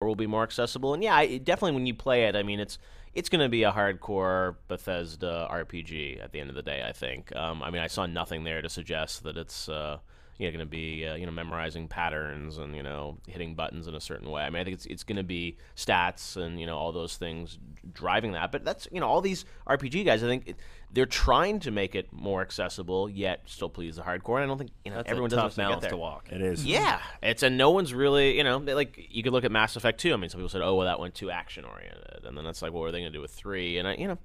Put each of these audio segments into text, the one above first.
will be more accessible. And yeah, definitely when you play it, I mean, it's going to be a hardcore Bethesda RPG at the end of the day, I think. I mean, I saw nothing there to suggest that it's going to be memorizing patterns and hitting buttons in a certain way. I mean, I think it's going to be stats and all those things driving that. But that's all these RPG guys. I think they're trying to make it more accessible, yet still please the hardcore. And I don't think everyone does balance to walk. It is. Yeah, no one's really like you could look at Mass Effect 2. I mean, some people said, oh well, that went too action oriented, and then it's like, what were they going to do with 3? And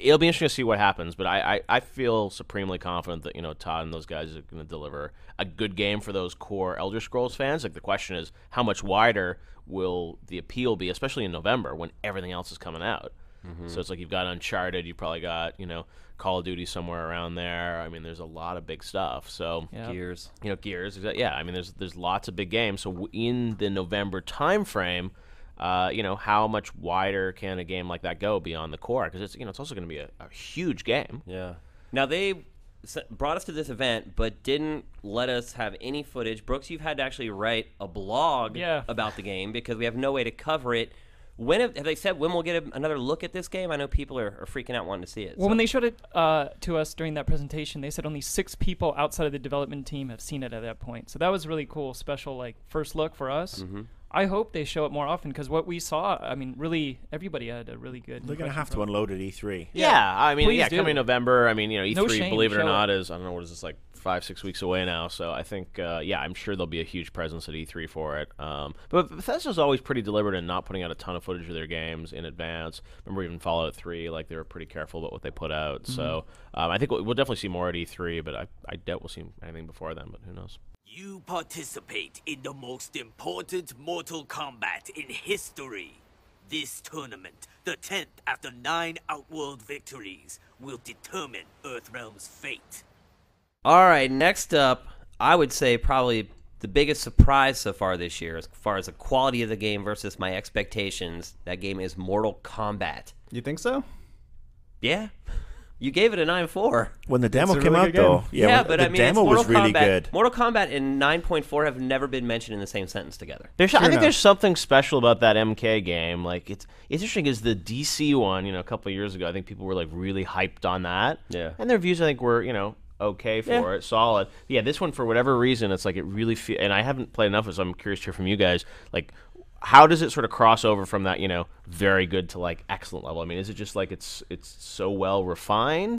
it'll be interesting to see what happens. But I feel supremely confident that Todd and those guys are going to deliver a good game for those core Elder Scrolls fans. Like the question is, how much wider will the appeal be, especially in November when everything else is coming out? So it's like you've got Uncharted, you've probably got Call of Duty somewhere around there. I mean, there's a lot of big stuff. So Gears, Gears. Yeah, I mean, there's lots of big games. So in the November time frame, how much wider can a game like that go beyond the core? Because it's also going to be a huge game. Yeah. Now they brought us to this event, but didn't let us have any footage. Brooks, you've had to actually write a blog about the game because we have no way to cover it. When have they said when we'll get another look at this game? I know people are freaking out wanting to see it. Well, when they showed it to us during that presentation, they said only 6 people outside of the development team have seen it at that point. So that was really cool, special first look for us. I hope they show it more often because what we saw, I mean, really, everybody had a really good. They're going to have to unload at E3. Yeah, I mean, Please coming November. I mean, E3, No shame, believe it or show not, is I don't know what is this like 5-6 weeks away now. So I think, I'm sure there'll be a huge presence at E3 for it. But Bethesda's always pretty deliberate in not putting out a ton of footage of their games in advance. Remember, even Fallout 3, like they were pretty careful about what they put out. So I think we'll definitely see more at E3, but I doubt we'll see anything before then. But who knows? You participate in the most important Mortal Kombat in history. This tournament, the 10th after 9 Outworld victories, will determine Earthrealm's fate. All right, next up, I would say probably the biggest surprise so far this year, as far as the quality of the game versus my expectations, that game is Mortal Kombat. You think so? Yeah. You gave it a 9.4. When the demo It's a came really out, good though, game. But the I mean, demo it's Mortal was really Kombat. good. Mortal Kombat and 9.4 have never been mentioned in the same sentence together. I think enough. there's something special about that MK game. Like it's interesting is the DC one, a couple of years ago, I think people were like really hyped on that. Yeah. And their views I think were, okay for it, solid. Yeah, this one for whatever reason, it's like it really and I haven't played enough of it, so I'm curious to hear from you guys. Like how does it sort of cross over from that, very good to like excellent level? I mean, is it just like it's so well refined?